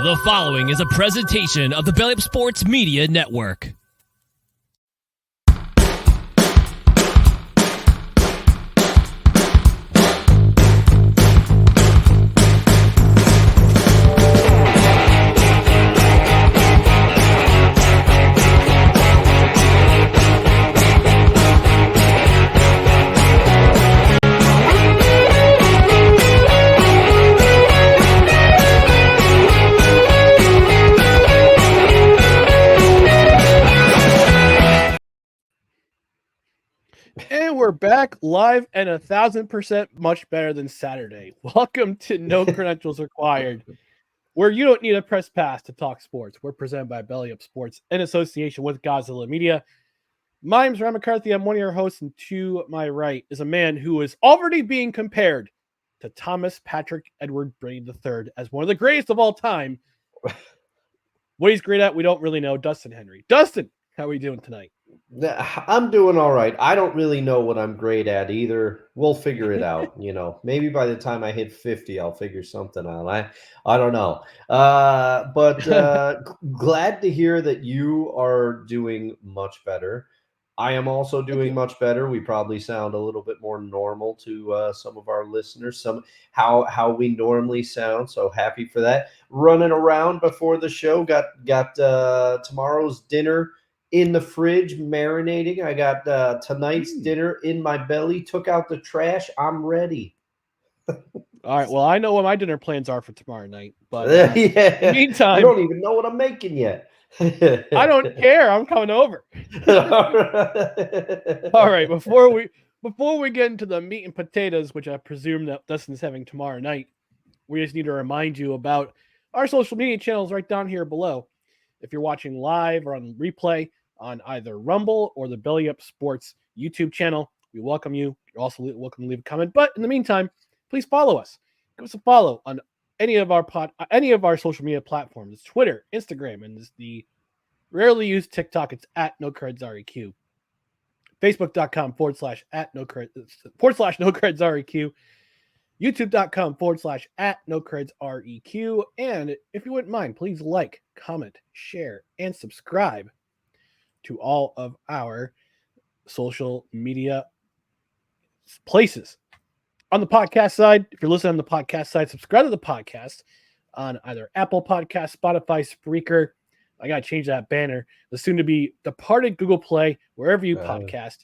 The following is a presentation of the Belly Up Sports Media Network. And we're back live and 1,000% much better than Saturday. Welcome to No Credentials Required, where you don't need a press pass to talk sports. We're presented by Belly Up Sports in association with Godzilla Media. My name's Ryan McCarthy. I'm one of your hosts, and to my right is a man who is already being compared to Thomas Patrick Edward Brady III as one of the greatest of all time. What he's great at, we don't really know. Dustin Henry. Dustin, how are we doing tonight? I'm doing all right. I don't really know what I'm great at either. We'll figure it out. Maybe by the time I hit 50, I'll figure something out. I don't know. But glad to hear that you are doing much better. I am also doing much better. We probably sound a little bit more normal to some of our listeners, how we normally sound. So happy for that. Running around before the show, got tomorrow's dinner in the fridge, marinating. I got tonight's dinner in my belly, took out the trash. I'm ready. All right. Well, I know what my dinner plans are for tomorrow night. But yeah. in the meantime, you don't even know what I'm making yet. I don't care. I'm coming over. All right. Before we get into the meat and potatoes, which I presume that Dustin's having tomorrow night, we just need to remind you about our social media channels right down here below. If you're watching live or on replay on either Rumble or the Belly Up Sports YouTube channel, we welcome you. You're also welcome to leave a comment. But in the meantime, please follow us. Give us a follow on any of our social media platforms. It's Twitter, Instagram, and it's the rarely used TikTok. It's at NoCredsREQ. Facebook.com/@NoCredsREQ. YouTube.com/@NoCredsREQ. And if you wouldn't mind, please like, comment, share, and subscribe to all of our social media places. On the podcast side, if you're listening on the podcast side, subscribe to the podcast on either Apple Podcasts, Spotify, Spreaker. I got to change that banner. The soon-to-be departed Google Play, wherever you podcast.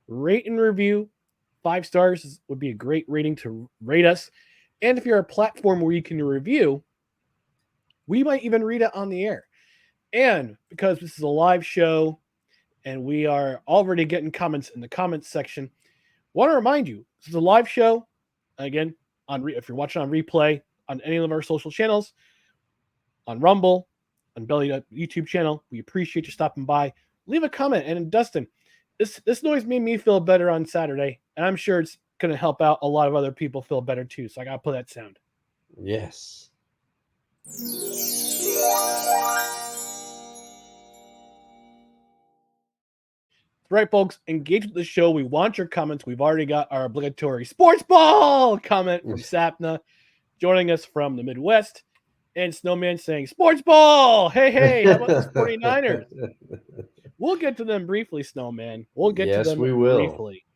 Rate and review. 5 stars would be a great rating to rate us. And if you're a platform where you can review, we might even read it on the air. And because this is a live show and we are already getting comments in the comments section, I want to remind you, this is a live show. Again, if you're watching on replay on any of our social channels, on Rumble, on Belly Up YouTube channel, we appreciate you stopping by. Leave a comment. And Dustin, this noise made me feel better on Saturday, and I'm sure it's going to help out a lot of other people feel better too. So I got to play that sound. Yes. Right, folks, engage with the show. We want your comments. We've already got our obligatory sports ball comment from Sapna joining us from the Midwest, and Snowman saying sports ball. Hey, how about the 49ers? We'll get to them briefly, Snowman. We'll get to them briefly.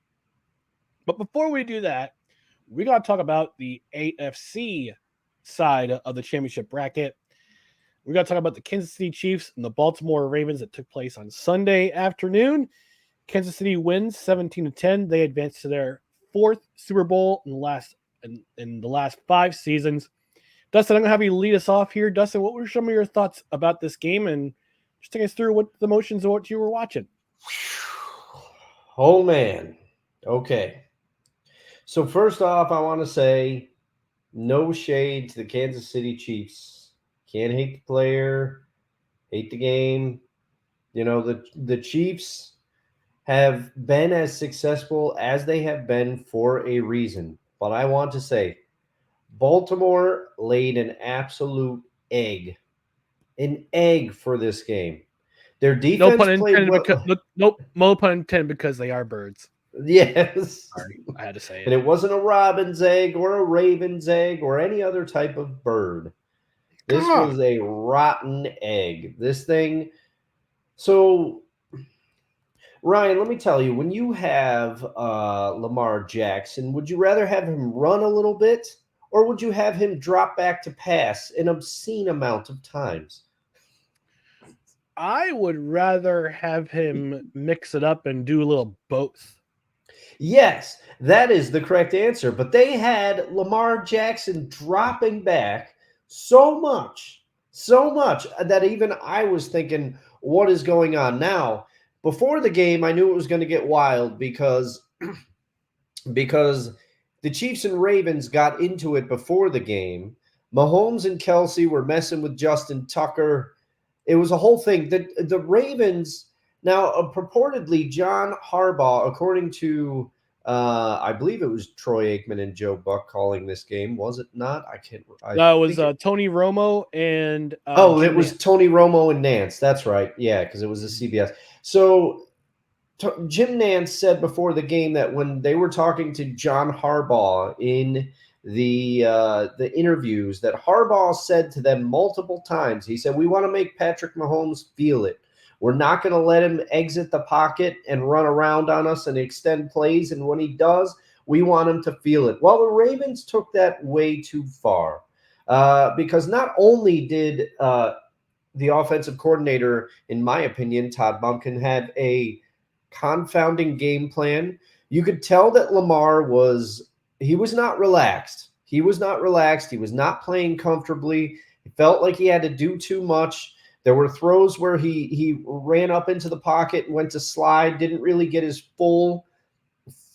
But before we do that, we got to talk about the AFC side of the championship bracket. We got to talk about the Kansas City Chiefs and the Baltimore Ravens that took place on Sunday afternoon. Kansas City wins 17-10. They advanced to their 4th Super Bowl in the last 5 seasons. Dustin, I'm going to have you lead us off here. Dustin, what were some of your thoughts about this game? And just take us through what the emotions of what you were watching. Oh, man. Okay. So first off, I want to say no shade to the Kansas City Chiefs. Can't hate the player, hate the game. The Chiefs have been as successful as they have been for a reason. But I want to say Baltimore laid an absolute egg for this game. Their defense no pun intended because they are birds. Yes. Sorry, I had to say it. And it wasn't a robin's egg or a raven's egg or any other type of bird. This God. was a rotten egg. This thing. So, Ryan, let me tell you, when you have Lamar Jackson, would you rather have him run a little bit, or would you have him drop back to pass an obscene amount of times? I would rather have him mix it up and do a little both. Yes, that is the correct answer. But they had Lamar Jackson dropping back so much that even I was thinking, what is going on now? Before the game, I knew it was going to get wild because the Chiefs and Ravens got into it before the game. Mahomes and Kelsey were messing with Justin Tucker. It was a whole thing. The Ravens now purportedly John Harbaugh, according to I believe it was Troy Aikman and Joe Buck calling this game. Was it not? I can't. I No, it was think. Tony Romo and Oh, it Jim was Nance. Tony Romo and Nance. That's right. Yeah, because it was a CBS. So Jim Nance said before the game that when they were talking to John Harbaugh in the interviews, that Harbaugh said to them multiple times, he said, "We want to make Patrick Mahomes feel it. We're not going to let him exit the pocket and run around on us and extend plays. And when he does, we want him to feel it." Well, the Ravens took that way too far because not only did the offensive coordinator, in my opinion, Todd Monken, have a confounding game plan. You could tell that Lamar was not relaxed. He was not relaxed. He was not playing comfortably. He felt like he had to do too much. There were throws where he ran up into the pocket and went to slide, didn't really get his full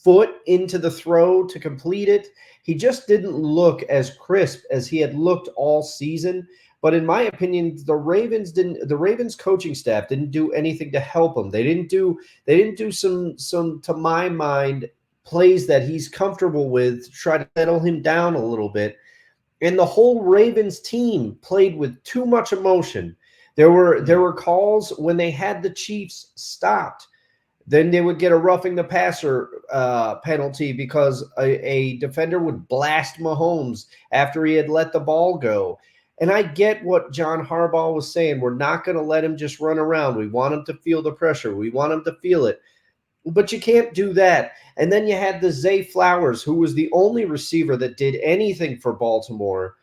foot into the throw to complete it. He just didn't look as crisp as he had looked all season. But in my opinion, the Ravens coaching staff didn't do anything to help him. They didn't do some to my mind plays that he's comfortable with to try to settle him down a little bit. And the whole Ravens team played with too much emotion. There were calls when they had the Chiefs stopped. Then they would get a roughing the passer penalty because a defender would blast Mahomes after he had let the ball go. And I get what John Harbaugh was saying. We're not going to let him just run around. We want him to feel the pressure. We want him to feel it. But you can't do that. And then you had the Zay Flowers, who was the only receiver that did anything for Baltimore.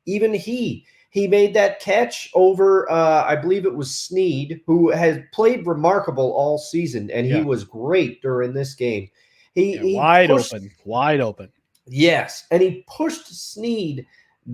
Even he made that catch over, I believe it was Snead, who has played remarkable all season, and he Yeah. was great during this game. He, Yeah, he wide pushed, open, wide open. yes, and he pushed Snead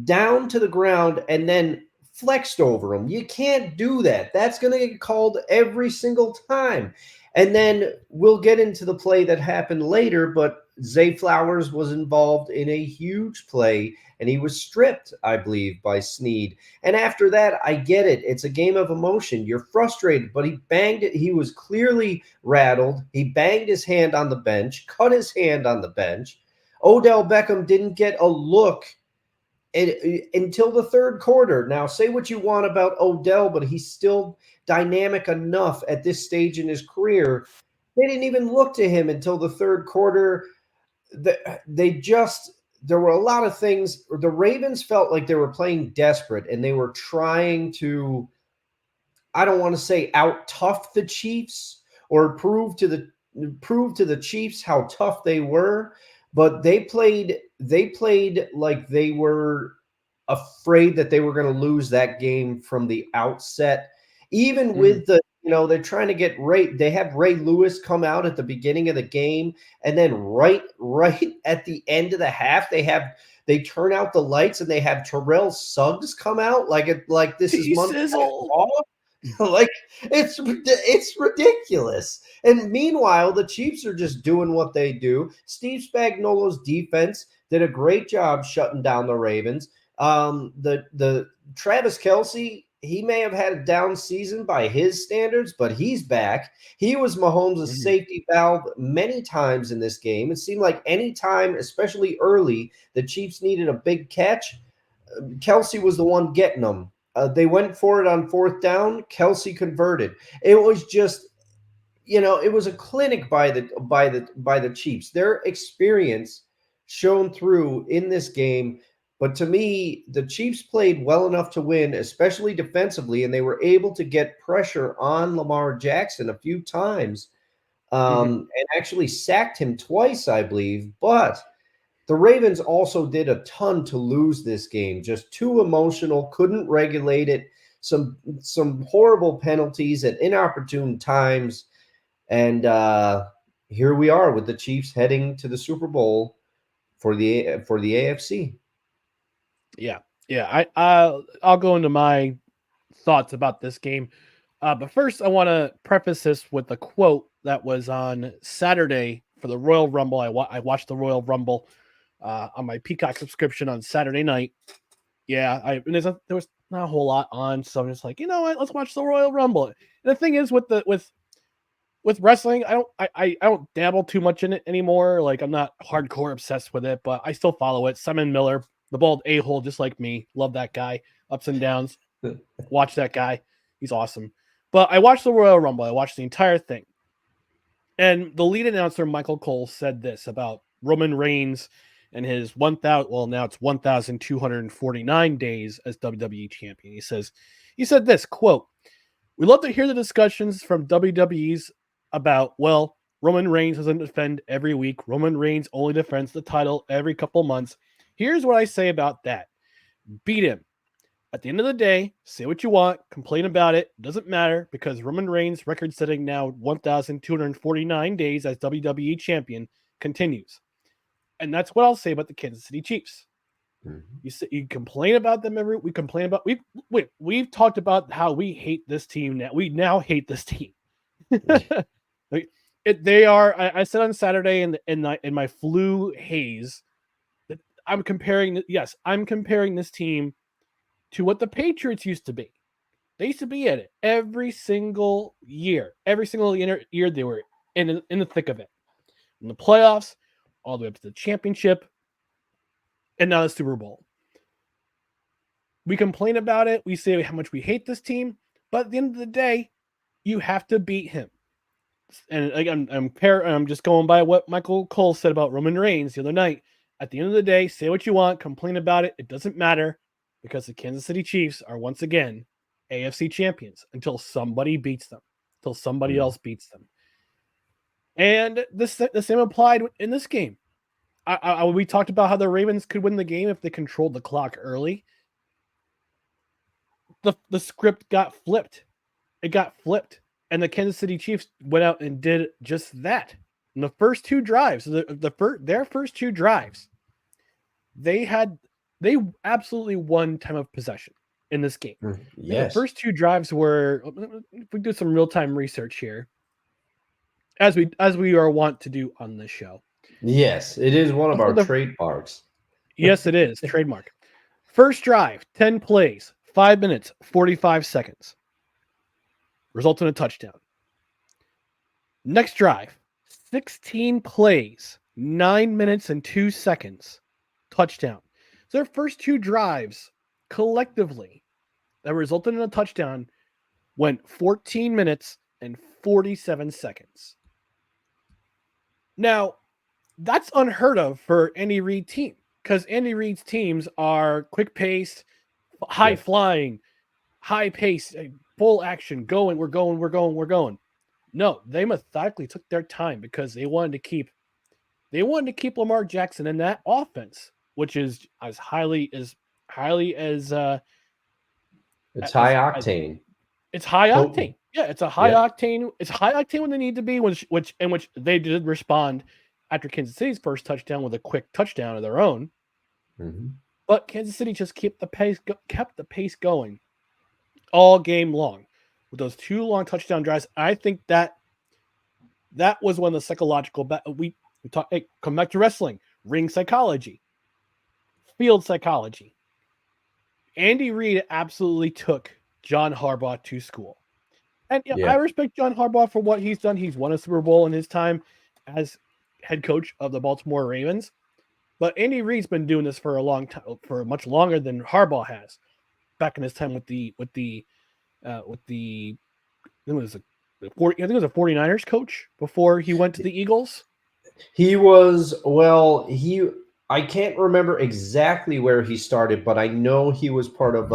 down to the ground and then flexed over him. You can't do that. That's going to get called every single time. And then we'll get into the play that happened later, but Zay Flowers was involved in a huge play and he was stripped, I believe, by Snead. And after that, I get it. It's a game of emotion. You're frustrated, but he banged it. He was clearly rattled. He banged his hand on the bench, cut his hand on the bench. Odell Beckham didn't get a look until the third quarter. Now, say what you want about Odell, but he's still dynamic enough at this stage in his career. They didn't even look to him until the third quarter. There were a lot of things. The Ravens felt like they were playing desperate and they were trying to, I don't want to say out tough the Chiefs or prove to the Chiefs how tough they were, but they played like they were afraid that they were going to lose that game from the outset. Even Mm. with they're trying to get they have Ray Lewis come out at the beginning of the game, and then right at the end of the half, they turn out the lights and they have Terrell Suggs come out like this is Monday Night T-Sizzle. Raw. Like it's ridiculous. And meanwhile, the Chiefs are just doing what they do. Steve Spagnuolo's defense did a great job shutting down the Ravens. The Travis Kelsey, he may have had a down season by his standards, but he's back. He was Mahomes' Mhm. safety valve many times in this game. It seemed like any time, especially early, the Chiefs needed a big catch. Kelsey was the one getting them. They went for it on fourth down. Kelsey converted. It was just, it was a clinic by the Chiefs. Their experience shown through in this game. But to me, the Chiefs played well enough to win, especially defensively, and they were able to get pressure on Lamar Jackson a few times, and actually sacked him twice, I believe. But the Ravens also did a ton to lose this game. Just too emotional, couldn't regulate it. Some horrible penalties at inopportune times, and here we are with the Chiefs heading to the Super Bowl for the AFC. Yeah, yeah. I'll go into my thoughts about this game, but first I want to preface this with a quote that was on Saturday for the Royal Rumble. I watched the Royal Rumble on my Peacock subscription on Saturday night. Yeah, there was not a whole lot on, so I'm just like, you know what, let's watch the Royal Rumble. And the thing is, with wrestling, I don't dabble too much in it anymore. Like, I'm not hardcore obsessed with it, but I still follow it. Simon Miller, the bald a-hole, just like me, love that guy. Ups and downs. Watch that guy, he's awesome. But I watched the Royal Rumble. I watched the entire thing, and the lead announcer Michael Cole said this about Roman Reigns and his 1,000. Well, now it's 1,249 days as WWE champion. He said this quote: "We love to hear the discussions from WWE's about, well, Roman Reigns doesn't defend every week. Roman Reigns only defends the title every couple months. Here's what I say about that. Beat him. At the end of the day, say what you want, complain about it. Doesn't matter, because Roman Reigns' record-setting now 1,249 days as WWE champion continues." And that's what I'll say about the Kansas City Chiefs. You complain about them we complain about we've talked about how we hate this team now. We now hate this team. They are. I said on Saturday in my flu haze that I'm comparing this team to what the Patriots used to be. They used to be at it every single year. Every single year they were in the thick of it. In the playoffs, all the way up to the championship, and now the Super Bowl. We complain about it. We say how much we hate this team, but at the end of the day, you have to beat him. And again, I'm just going by what Michael Cole said about Roman Reigns the other night. At the end of the day, say what you want, complain about it. It doesn't matter, because the Kansas City Chiefs are once again AFC champions until somebody beats them, until somebody else beats them. And the same applied in this game. We talked about how the Ravens could win the game if they controlled the clock early. The script got flipped. It got flipped. And the Kansas City Chiefs went out and did just that. In the first two drives, their first two drives, they absolutely won time of possession in this game. Yes. The first two drives were, if we do some real-time research here, as we are wont to do on this show. Yes, it is one of our trademarks. Yes, it is. Trademark. First drive, 10 plays, 5 minutes, 45 seconds. Results in a touchdown. Next drive, 16 plays, 9 minutes and 2 seconds. Touchdown. So their first two drives collectively that resulted in a touchdown went 14 minutes and 47 seconds. Now, that's unheard of for Andy Reid team, because Andy Reid's teams are quick-paced, high-flying, high-paced, full action, going, we're going. No, they methodically took their time because they wanted to keep Lamar Jackson in that offense, which is as highly as it's high octane. It's high octane. Yeah, it's a high octane. It's high octane when they need to be, which they did respond after Kansas City's first touchdown with a quick touchdown of their own. But Kansas City just kept the pace going all game long with those two long touchdown drives. I think that was one of the psychological. We talk. Hey, come back to wrestling, ring psychology, field psychology. Andy Reid absolutely took John Harbaugh to school. And I respect John Harbaugh for what he's done. He's won a Super Bowl in his time as head coach of the Baltimore Ravens. But Andy Reid's been doing this for a long time, for much longer than Harbaugh has. Back in his time with the I think it was a 49ers coach before he went to the Eagles. He was, well, he I can't remember exactly where he started, but I know he was part of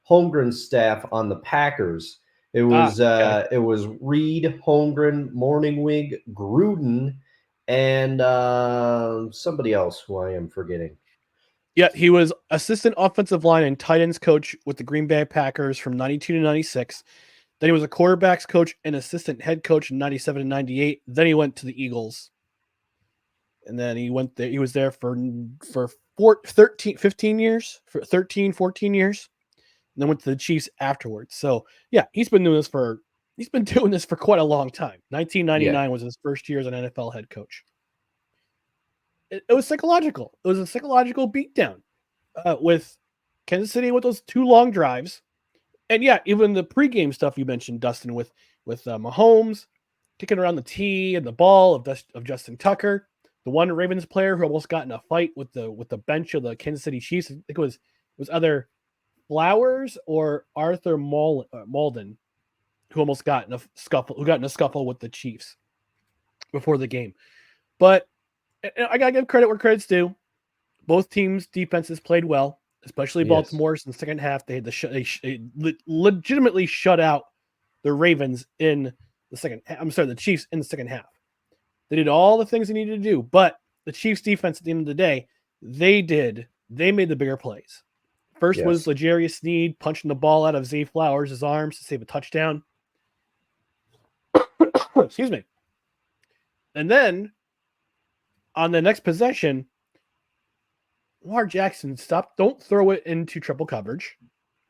Holmgren's staff on the Packers. Okay. It was Reed, Holmgren, Morningwig, Gruden, and somebody else who I am forgetting. Yeah, he was assistant offensive line and tight ends coach with the Green Bay Packers from 92 to 96. Then he was a quarterbacks coach and assistant head coach in 97 and 98. Then he went to the Eagles. And then he went there. He was there for 13, 15 years, for 13, 14 years. And then went to the Chiefs afterwards. So, yeah, he's been doing this for quite a long time. 1999 was his first year as an NFL head coach. It was psychological. It was a psychological beatdown with Kansas City with those 2 long drives. And yeah, even the pregame stuff you mentioned, Dustin, with Mahomes kicking around the tee and the ball of Justin Tucker, the one Ravens player who almost got in a fight with the bench of the Kansas City Chiefs. I think it was either Flowers or Arthur Malden who almost got in a scuffle with the Chiefs before the game. But I gotta give credit where credit's due. Both teams' defenses played well, especially Baltimore's in the second half. They had they legitimately shut out the Ravens in the second. I'm sorry, the Chiefs in the second half. They did all the things they needed to do, but the Chiefs' defense at the end of the day, they made the bigger plays. First was L'Jarius Sneed punching the ball out of Zay Flowers' arms to save a touchdown. Excuse me. And then on the next possession, Lamar Jackson, don't throw it into triple coverage.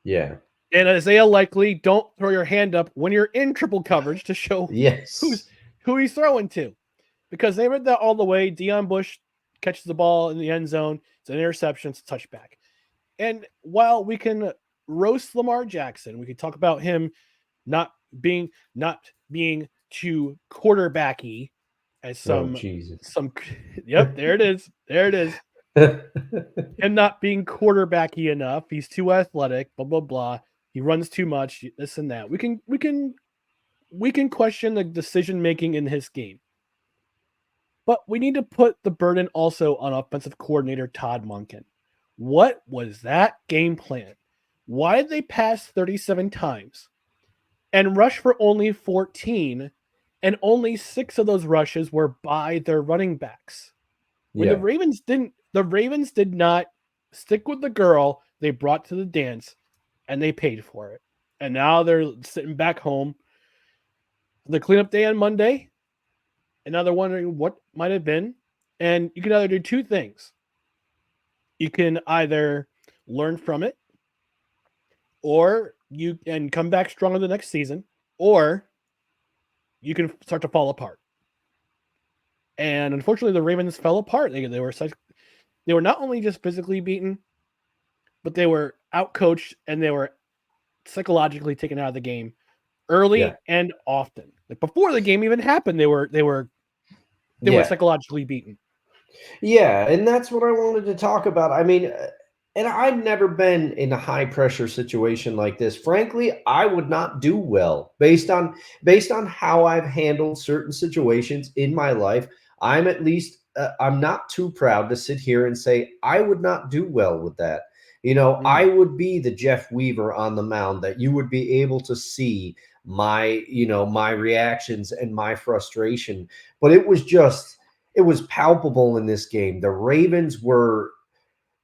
Yeah. And Isaiah Likely, don't throw your hand up when you're in triple coverage to show who he's throwing to. Because they read that all the way. Deion Bush catches the ball in the end zone. It's an interception. It's a touchback. And while we can roast Lamar Jackson, we can talk about him not being too quarterbacky as some yep, there it is. Him not being quarterbacky enough. He's too athletic, blah blah blah. He runs too much, this and that. We can question the decision making in his game. But we need to put the burden also on offensive coordinator Todd Monken. What was that game plan? Why did they pass 37 times and rush for only 14, and only 6 of those rushes were by their running backs? When the Ravens did not stick with the girl they brought to the dance, and they paid for it. And now they're sitting back home. The cleanup day on Monday, and now they're wondering what might have been. And you can either do 2 things. You can either learn from it, or you can come back stronger the next season, or you can start to fall apart. And unfortunately, the Ravens fell apart. They were not only just physically beaten, but they were outcoached and they were psychologically taken out of the game early and often. Like before the game even happened, they were psychologically beaten. Yeah, and that's what I wanted to talk about. I mean, and I've never been in a high pressure situation like this. Frankly, I would not do well based on how I've handled certain situations in my life. I'm at least I'm not too proud to sit here and say I would not do well with that. You know, I would be the Jeff Weaver on the mound that you would be able to see my reactions and my frustration. But it was palpable in this game. The Ravens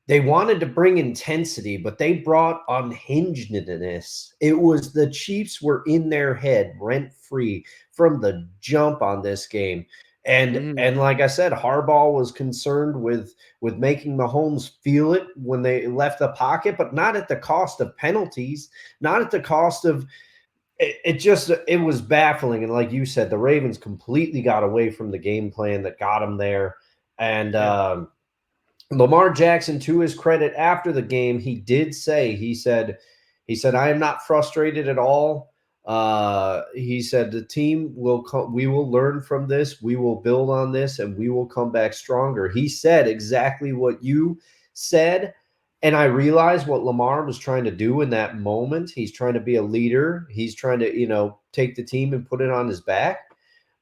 they wanted to bring intensity, but they brought unhingedness. It was the Chiefs were in their head rent free from the jump on this game. And like I said, Harbaugh was concerned with making Mahomes feel it when they left the pocket, but not at the cost of penalties, not at the cost of it was baffling. And like you said, the Ravens completely got away from the game plan that got them there. And Lamar Jackson, to his credit, after the game, he said, I am not frustrated at all. He said the team we will learn from this. We will build on this and we will come back stronger. He said exactly what you said. And I realized what Lamar was trying to do in that moment. He's trying to be a leader. He's trying to, take the team and put it on his back.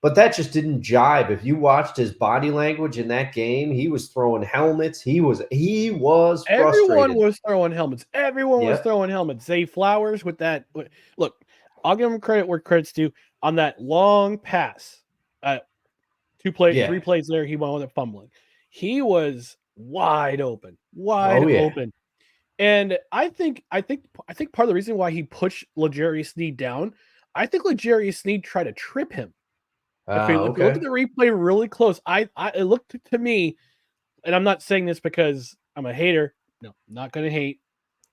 But that just didn't jibe. If you watched his body language in that game, he was throwing helmets. He was Everyone frustrated. was throwing helmets. Everyone was Yep. throwing helmets. Zay Flowers with that. Look, I'll give him credit where credit's due on that long pass. Yeah. 3 plays there, he wound up fumbling. He was wide open, Oh yeah. And I think part of the reason why he pushed L'Jarius Sneed down, I think L'Jarius Sneed tried to trip him. If you look Okay. at the replay really close, it looked to me, and I'm not saying this because I'm a hater. No, I'm not gonna hate.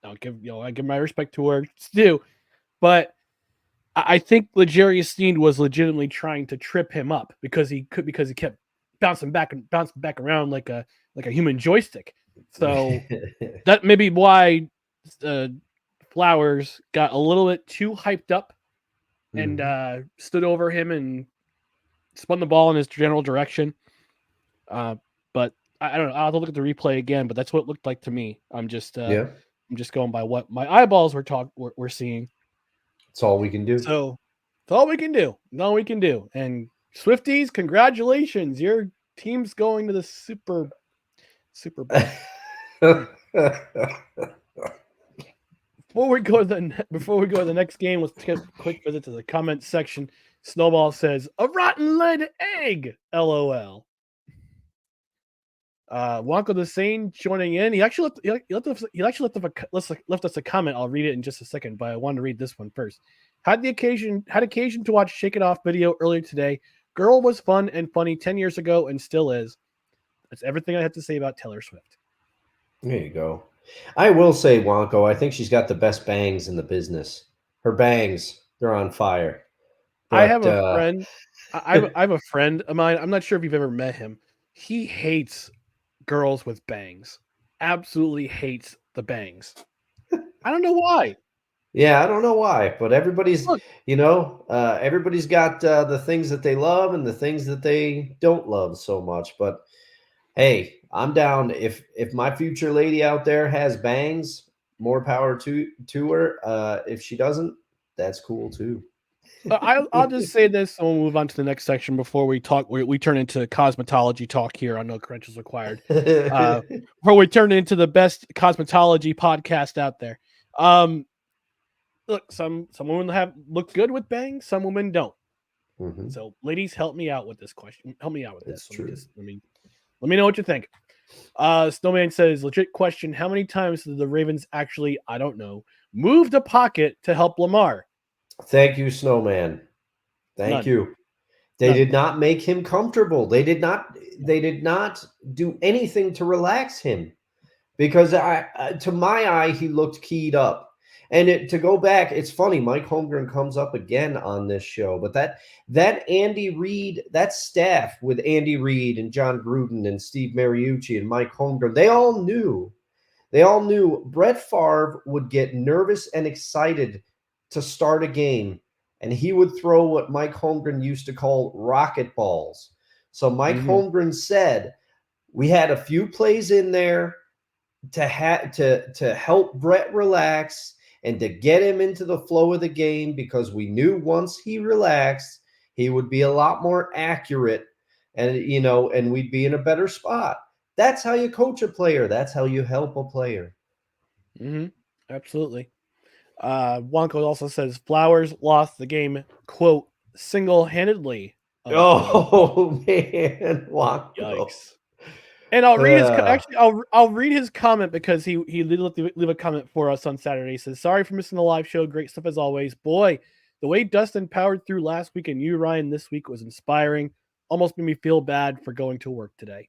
I give my respect to where it's due, but I think L'Jarius Sneed was legitimately trying to trip him up because he kept bouncing back around like a human joystick. So that may be why Flowers got a little bit too hyped up and stood over him and spun the ball in his general direction. But I don't know. I'll have to look at the replay again, but that's what it looked like to me. I'm just going by what my eyeballs were seeing. That's all we can do. So that's all we can do. All we can do. And Swifties, congratulations! Your team's going to the Super Bowl. Before we go to the next game, let's take a quick visit to the comment section. Snowball says, "A rotten lead egg." LOL. Wonko the Sane joining in. He actually left us a comment. I'll read it in just a second, but I wanted to read this one first. Had occasion to watch Shake It Off video earlier today. Girl was fun and funny 10 years ago and still is. That's everything I have to say about Taylor Swift. There you go. I will say, Wonko, I think she's got the best bangs in the business. Her bangs, they're on fire. I have But a friend. I have a friend of mine. I'm not sure if you've ever met him. He hates girls with bangs. Absolutely hates the bangs. I don't know why. yeah, I don't know why, but everybody's, Look, everybody's got the things that they love and the things that they don't love so much. But hey, I'm down. If my future lady out there has bangs, more power to her. If she doesn't, that's cool too. I'll just say this, and we'll move on to the next section before we talk. We turn into cosmetology talk here on No Credentials Required. Before we turn into the best cosmetology podcast out there. Look, some women look good with bangs, some women don't. Mhm. So, ladies, help me out with this question. Help me out with It's this. true. Let me know what you think. Snowman says, legit question: how many times did the Ravens actually, I don't know, move the pocket to help Lamar? Thank you, Snowman. Thank None. you. They None. did not make him comfortable. They did not do anything to relax him because to my eye, he looked keyed up. And to go back, it's funny. Mike Holmgren comes up again on this show, but that Andy Reid, that staff with Andy Reid and John Gruden and Steve Mariucci and Mike Holmgren, they all knew Brett Favre would get nervous and excited to start a game, and he would throw what Mike Holmgren used to call rocket balls. So Mike Holmgren said we had a few plays in there to help Brett relax and to get him into the flow of the game because we knew once he relaxed, he would be a lot more accurate and we'd be in a better spot. That's how you coach a player. That's how you help a player. Absolutely. Wonko also says Flowers lost the game, quote, single-handedly. Oh man, wow. Yikes. And I'll read I'll read his comment because he leave a comment for us on Saturday. He says, "Sorry for missing the live show. Great stuff as always. Boy, the way Dustin powered through last week and you, Ryan, this week was inspiring. Almost made me feel bad for going to work today."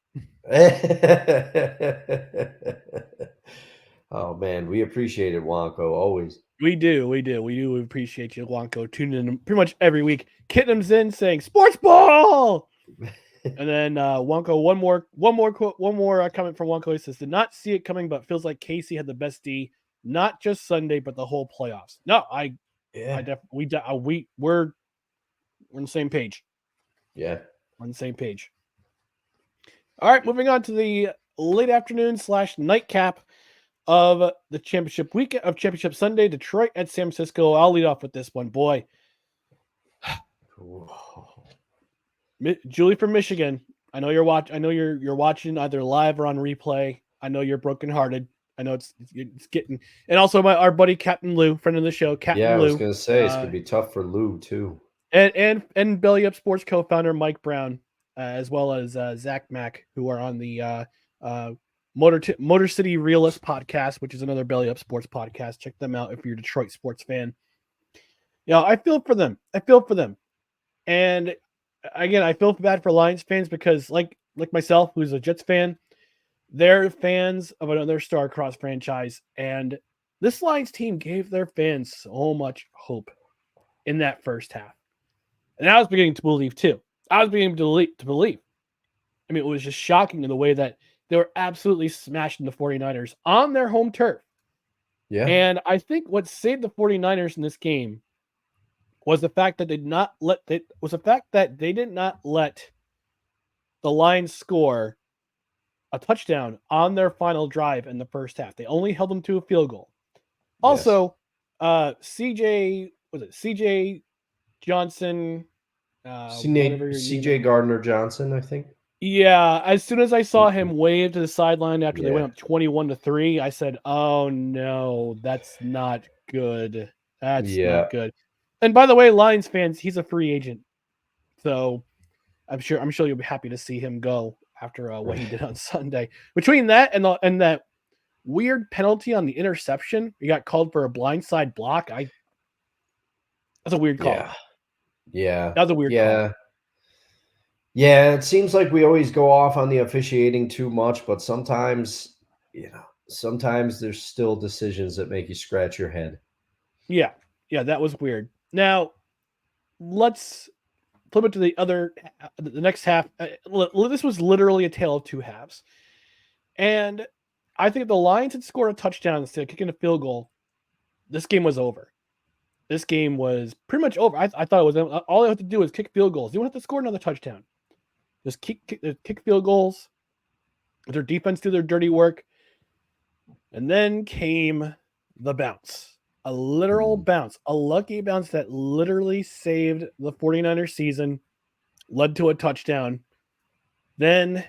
Oh man, we appreciate it, Wonko, always. We do. We appreciate you, Wonko, tuning in pretty much every week. Kitnam's in saying sports ball. And then Wonko, one more comment from Wonko. He says, "Did not see it coming, but feels like Casey had the best D, not just Sunday, but the whole playoffs." No, we're on the same page. Yeah, on the same page. All right, moving on to the late afternoon / nightcap of the championship weekend of Championship Sunday. Detroit at San Francisco. I'll lead off with this one, boy. Julie from Michigan. I know you're watching either live or on replay. I know you're brokenhearted. I know it's getting, and also our buddy Captain Lou, friend of the show, Captain Yeah, I was Lou, gonna say it's gonna be tough for Lou too. and Belly Up Sports co-founder Mike Brown, as well as Zach Mack, who are on the Motor City Realist podcast, which is another Belly Up Sports podcast. Check them out if you're a Detroit sports fan. Yeah, I feel for them. And again, I feel bad for Lions fans because, like myself, who's a Jets fan, they're fans of another star-crossed franchise, and this Lions team gave their fans so much hope in that first half. And I was beginning to believe too. I was beginning to believe. I mean, it was just shocking in the way that they were absolutely smashing the 49ers on their home turf. Yeah. And I think what saved the 49ers in this game was the fact that they did not let the Lions score a touchdown on their final drive in the first half. They only held them to a field goal. Also, CJ Johnson, CJ Gardner Johnson, I think. Yeah, as soon as I saw him wave to the sideline after they went up 21-3, I said, "Oh no, that's not good. That's not good." And by the way, Lions fans, he's a free agent, so I'm sure you'll be happy to see him go after what he did on Sunday. Between that and that weird penalty on the interception, he got called for a blindside block. That's a weird call. Yeah, that's a weird call. Yeah, it seems like we always go off on the officiating too much, but sometimes, sometimes there's still decisions that make you scratch your head. Yeah, that was weird. Now, let's flip it to the next half. This was literally a tale of two halves. And I think if the Lions had scored a touchdown instead of kicking a field goal, this game was over. This game was pretty much over. I thought it was all they have to do is kick field goals. You don't have to score another touchdown. Just kick field goals. Let their defense do their dirty work. And then came the bounce. A literal bounce. A lucky bounce that literally saved the 49ers season. Led to a touchdown. Then,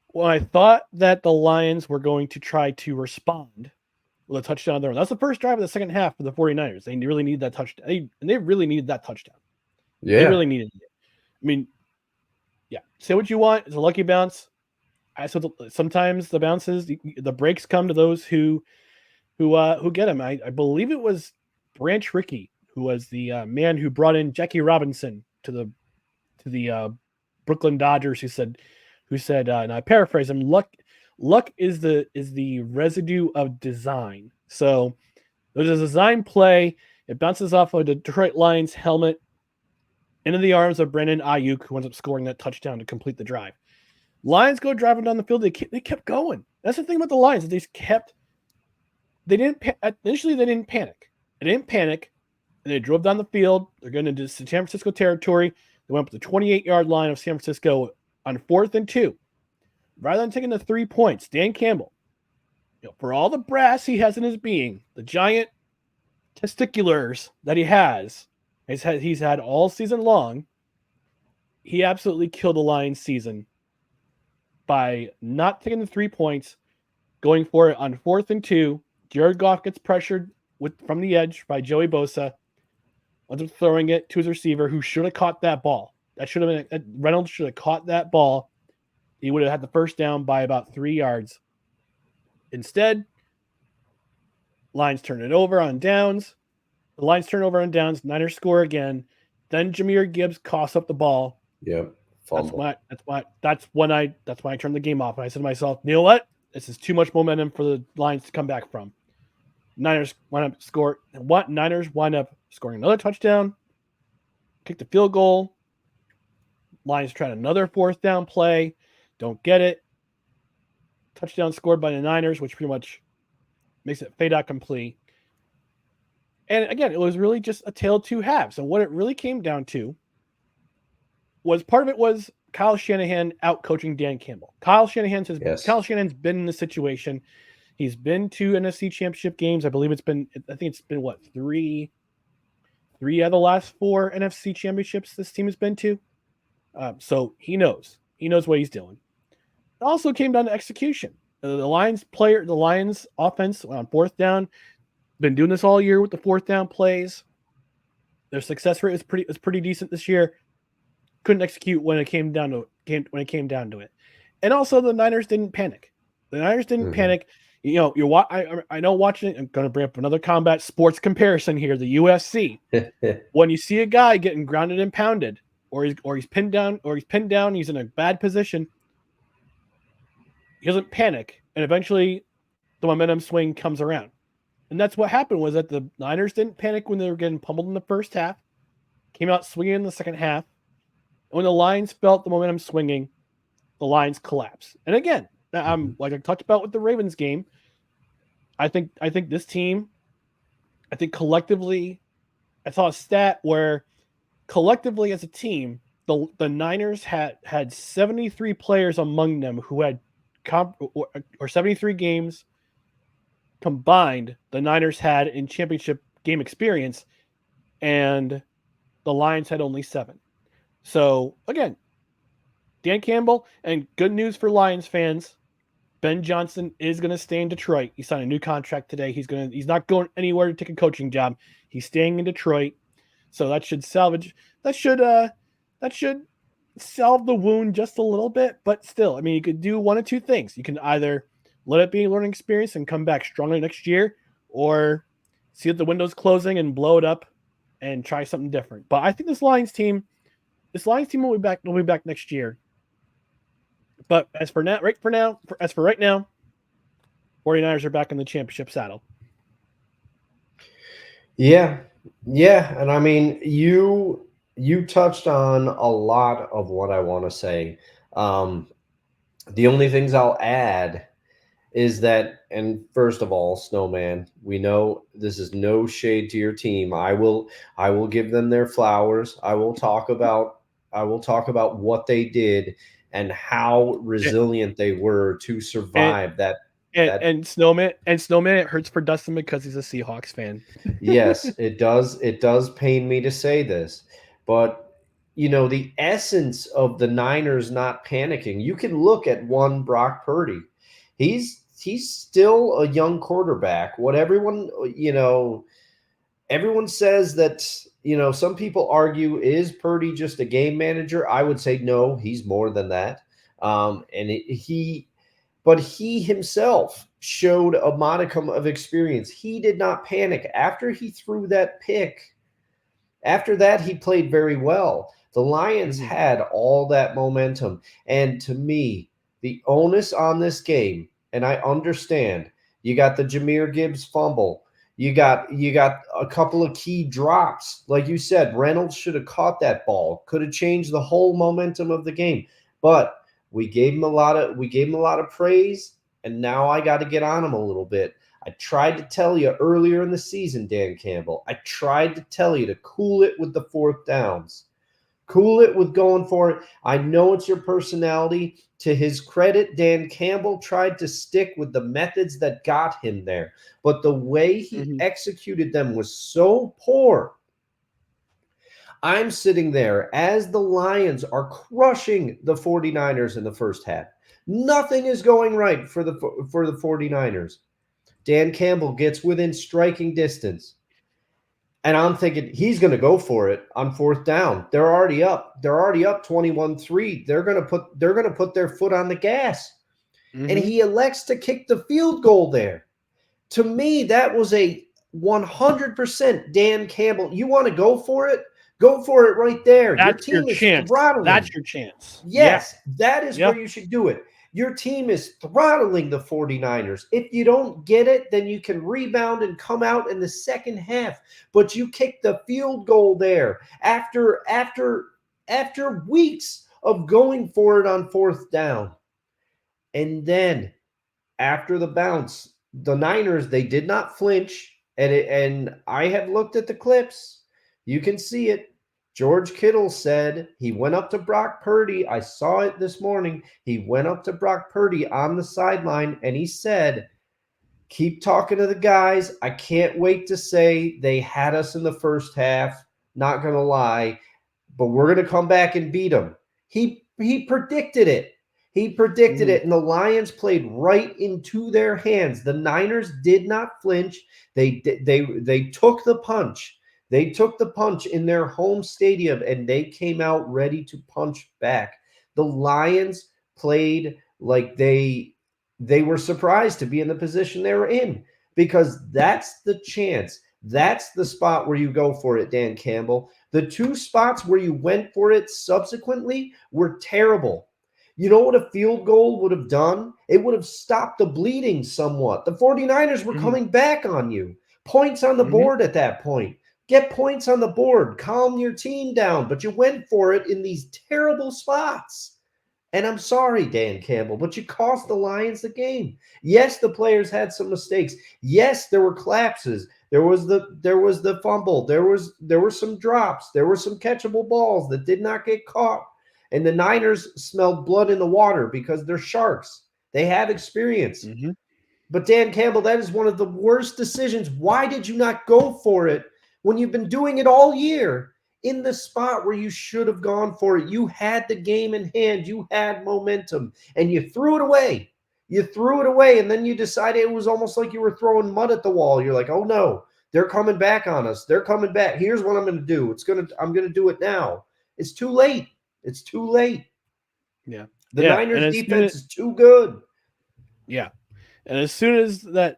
when I thought that the Lions were going to try to respond with a touchdown there, that's the first drive of the second half for the 49ers. They really need that touchdown. They really needed that touchdown. Yeah. They really needed it. I mean, yeah. Say what you want. It's a lucky bounce. Sometimes the bounces, the breaks come to those who get them. I believe it was Branch Rickey who was the man who brought in Jackie Robinson to the Brooklyn Dodgers. Who said, and I paraphrase him: luck is the residue of design. So there's a design play. It bounces off of the Detroit Lions helmet into the arms of Brandon Ayuk, who ends up scoring that touchdown to complete the drive. Lions go driving down the field. They kept going. That's the thing about the Lions. Initially they didn't panic. They didn't panic, and they drove down the field. They're going into San Francisco territory. They went up to the 28-yard line of San Francisco on 4th and 2. Rather than taking the 3 points, Dan Campbell, for all the brass he has in his being, the giant testiculars that he he's had all season long, he absolutely killed the Lions season by not taking the 3 points, going for it on 4th and 2. Jared Goff gets pressured from the edge by Joey Bosa. Ends up throwing it to his receiver, who should have caught that ball. Reynolds should have caught that ball. He would have had the first down by about 3 yards. Instead, Lions turn it over on downs. The Lions turn over on downs. Niners score again. Then Jahmyr Gibbs coughs up the ball. Yep. Fumble. That's when I turned the game off. And I said to myself, you know what? This is too much momentum for the Lions to come back from. Niners wind up scoring another touchdown, kick the field goal. Lions tried another 4th down play, don't get it. Touchdown scored by the Niners, which pretty much makes it fait accompli. And again, it was really just a tale of two halves. And what it really came down to was part of it was Kyle Shanahan out coaching Dan Campbell. Kyle Shanahan's been in this situation. He's been to NFC Championship games. I think it's been what, three out of the last 4 NFC championships this team has been to. So he knows what he's doing. It also came down to execution. The Lions offense on fourth down, been doing this all year with the fourth down plays. Their success rate is pretty decent this year. Couldn't execute when it came down to it. And also the Niners didn't panic. The Niners didn't panic. You know, I know watching it. I'm going to bring up another combat sports comparison here. The UFC. When you see a guy getting grounded and pounded, or he's pinned down, he's in a bad position. He doesn't panic, and eventually, the momentum swing comes around. And that's what happened. Was that the Niners didn't panic when they were getting pummeled in the first half, came out swinging in the second half. And when the Lions felt the momentum swinging, the Lions collapsed. And again, I'm like I talked about with the Ravens game. I think this team, collectively, I saw a stat where collectively as a team, the Niners had 73 players among them who had or 73 games combined the Niners had in championship game experience, and the Lions had only 7. So again, Dan Campbell, and good news for Lions fans, Ben Johnson is going to stay in Detroit. He signed a new contract today. He's not going anywhere to take a coaching job. He's staying in Detroit. So that should solve the wound just a little bit, but still, I mean, you could do one of two things. You can either let it be a learning experience and come back stronger next year, or see if the window's closing and blow it up and try something different. But I think this Lions team will be back. Will be back next year. But as for right now, 49ers are back in the championship saddle. Yeah. And I mean, you touched on a lot of what I want to say. The only things I'll add is that, and first of all, Snowman, we know this is no shade to your team. I will give them their flowers. I will talk about what they did and how resilient they were to survive that. And Snowman, it hurts for Dustin because he's a Seahawks fan. Yes, it does. It does pain me to say this, but you know, the essence of the Niners not panicking. You can look at one Brock Purdy. He's still a young quarterback. What everyone says that, some people argue, is Purdy just a game manager? I would say no, he's more than that. But he himself showed a modicum of experience. He did not panic after he threw that pick. After that, he played very well. The Lions had all that momentum. And to me, the onus on this game, and I understand, you got the Jahmyr Gibbs fumble. You got a couple of key drops. Like you said, Reynolds should have caught that ball. Could have changed the whole momentum of the game. But we gave him a lot of praise, and now I got to get on him a little bit. I tried to tell you earlier in the season, Dan Campbell, I tried to tell you to cool it with the fourth downs. Cool it with going for it. I know it's your personality. To his credit, Dan Campbell tried to stick with the methods that got him there. But the way he executed them was so poor. I'm sitting there as the Lions are crushing the 49ers in the first half. Nothing is going right for the 49ers. Dan Campbell gets within striking distance. And I'm thinking he's going to go for it on fourth down. They're already up. They're already up 21-3. They're going to put their foot on the gas. And he elects to kick the field goal there. To me, that was a 100% Dan Campbell. You want to go for it? Go for it right there. That's your team your chance. That's your chance. Yes, that is where you should do it. Your team is throttling the 49ers. If you don't get it, then you can rebound and come out in the second half. But you kick the field goal there after weeks of going for it on fourth down. And then after the bounce, the Niners, they did not flinch. And I have looked at the clips. You can see it. George Kittle said he went up to Brock Purdy. I saw it this morning. He went up to Brock Purdy on the sideline, and he said, keep talking to the guys. I can't wait to say they had us in the first half. Not going to lie. But we're going to come back and beat them. He predicted it. He predicted Mhm. it, and the Lions played right into their hands. The Niners did not flinch. They took the punch. They took the punch in their home stadium, and they came out ready to punch back. The Lions played like they were surprised to be in the position they were in, because that's the chance. That's the spot where you go for it, Dan Campbell. The two spots where you went for it subsequently were terrible. You know what a field goal would have done? It would have stopped the bleeding somewhat. The 49ers were Mhm. coming back on you. Points on the Mhm. board at that point. Get points on the board. Calm your team down. But you went for it in these terrible spots. And I'm sorry, Dan Campbell, but you cost the Lions the game. Yes, the players had some mistakes. Yes, there were collapses. There was the fumble. There were some drops. There were some catchable balls that did not get caught. And the Niners smelled blood in the water because they're sharks. They have experience. Mhm. But Dan Campbell, that is one of the worst decisions. Why did you not go for it when you've been doing it all year in the spot where you should have gone for it? You had the game in hand, you had momentum, and you threw it away. You threw it away, and then you decided it was almost like you were throwing mud at the wall. You're like, oh no, they're coming back on us. They're coming back. Here's what I'm going to do. I'm going to do it now. It's too late. It's too late. Yeah. The Yeah. And Niners as soon defense as, is too good. yeah. And as soon as that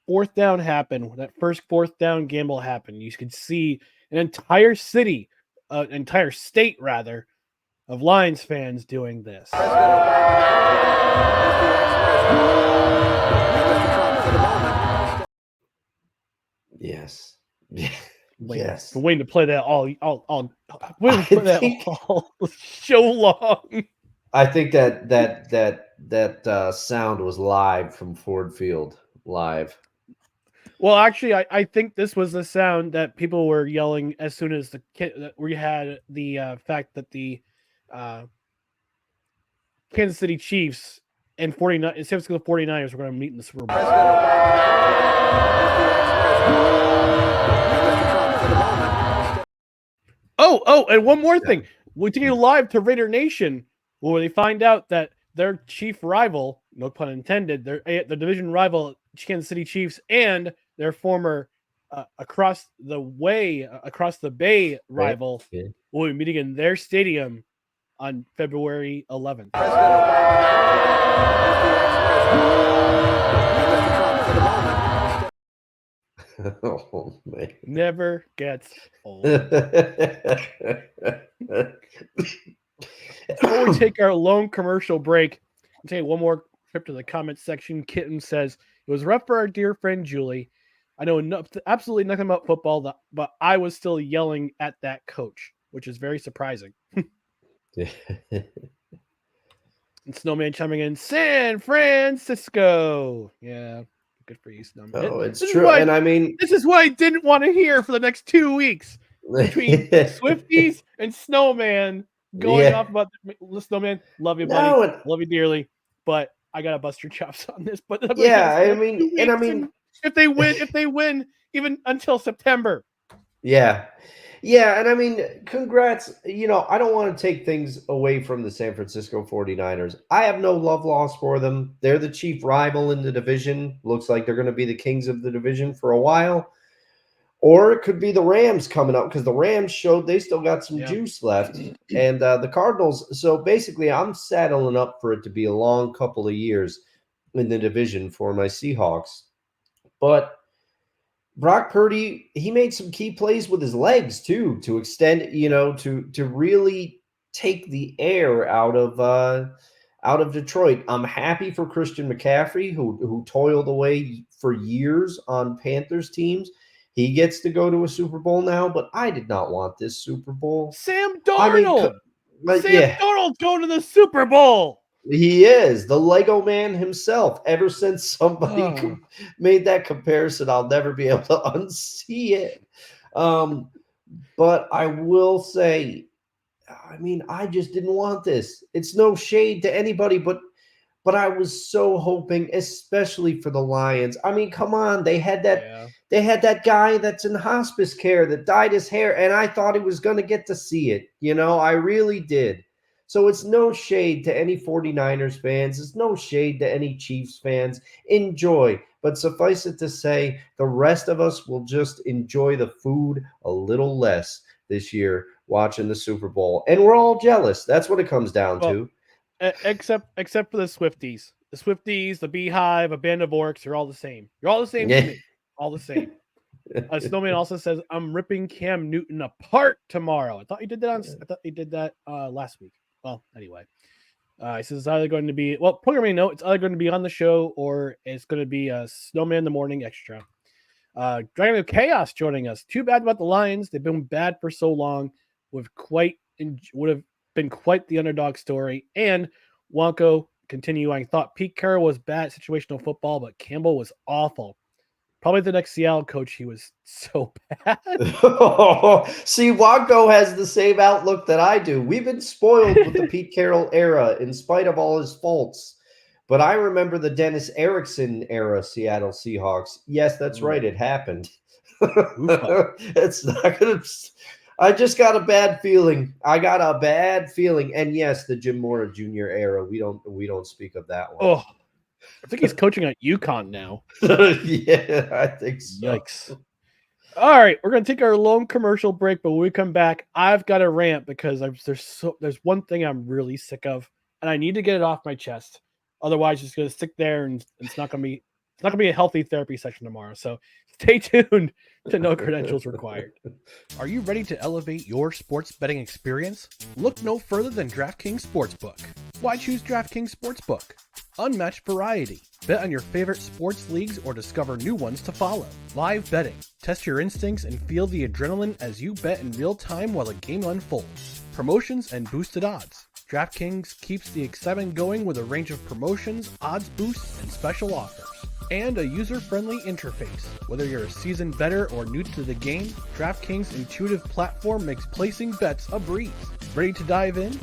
fourth down happened, that first fourth down gamble happened, you could see an entire city, entire state rather, of Lions fans doing this. Yes. Yes. Yes. Been waiting to play that waiting I to play that think all show long. I think that sound was live from Ford Field. Live. Well, actually, I think this was the sound that people were yelling as soon as we had the fact that the uh, Kansas City Chiefs and San Francisco 49ers were going to meet in the Super Bowl. And one more thing. We take you live to Raider Nation where they find out that their chief rival, no pun intended, their division rival, Kansas City Chiefs, and their former across the bay rival Yeah. will be meeting in their stadium on February 11th. Oh man. Never gets old. Before we take our lone commercial break, I'll take one more trip to the comment section. Kitten says, it was rough for our dear friend Julie. I know absolutely nothing about football, but I was still yelling at that coach, which is very surprising. And Snowman chiming in, San Francisco. Yeah, good for you, Snowman. Oh, it's true. And I mean, This is what I didn't want to hear for the next 2 weeks between Swifties and Snowman going yeah. off about the Snowman. Love you, buddy. No, and Love you dearly. But I gotta bust your chops on this. But I'm gonna yeah, for the I next mean, 2 and I weeks, mean, and if they win, even until September. yeah. Yeah, and I mean, congrats. I don't want to take things away from the San Francisco 49ers. I have no love lost for them. They're the chief rival in the division. Looks like they're going to be the kings of the division for a while. Or it could be the Rams coming up, because the Rams showed they still got some Yeah. juice left. And the Cardinals. So basically, I'm saddling up for it to be a long couple of years in the division for my Seahawks. But Brock Purdy, he made some key plays with his legs too, to extend, to really take the air out of Detroit. I'm happy for Christian McCaffrey, who toiled away for years on Panthers teams. He gets to go to a Super Bowl now, but I did not want this Super Bowl. Sam I mean, Darnold. but Sam yeah, Darnold going to the Super Bowl. he is the Lego man himself. Ever since somebody made that comparison, I'll never be able to unsee it. But I will say, I mean, I just didn't want this. It's no shade to anybody, but but I was so hoping, especially for the Lions. I mean, come on, they had that guy that's in hospice care that dyed his hair, and I thought he was going to get to see it. I really did. So it's no shade to any 49ers fans. It's no shade to any Chiefs fans. Enjoy. But suffice it to say, the rest of us will just enjoy the food a little less this year watching the Super Bowl. And we're all jealous. That's what it comes down to. Except for the Swifties. The Swifties, the Beehive, a band of orcs, you're all the same. You're all the same to me. All the same. Snowman also says, I'm ripping Cam Newton apart tomorrow. I thought he did that last week. Well, anyway. He says it's either going to be, programming note, it's either going to be on the show or it's going to be a Snowman in the Morning extra. Dragon of Chaos joining us. Too bad about the Lions. They've been bad for so long. Would have been quite the underdog story. And Wonko continuing, thought Pete Carroll was bad at situational football, but Campbell was awful. Probably the next Seattle coach. He was so bad. See, Wonko has the same outlook that I do. We've been spoiled with the Pete Carroll era in spite of all his faults. But I remember the Dennis Erickson era Seattle Seahawks. Yes, that's right. It happened. It's not going to... I just got a bad feeling. And yes, the Jim Mora Jr. era. We don't speak of that one. Oh, I think he's coaching at UConn now. Yeah, I think so. Yikes. All right, we're going to take our long commercial break, but when we come back, I've got a rant because there's one thing I'm really sick of, and I need to get it off my chest. Otherwise, it's going to stick there, and it's not going to be a healthy therapy session tomorrow. So stay tuned to No Credentials Required. Are you ready to elevate your sports betting experience? Look no further than DraftKings Sportsbook. Why choose DraftKings Sportsbook? Unmatched variety. Bet on your favorite sports leagues or discover new ones to follow. Live betting. Test your instincts and feel the adrenaline as you bet in real time while the game unfolds. Promotions and boosted odds. DraftKings keeps the excitement going with a range of promotions, odds boosts, and special offers. And a user-friendly interface. Whether you're a seasoned bettor or new to the game, DraftKings' intuitive platform makes placing bets a breeze. Ready to dive in?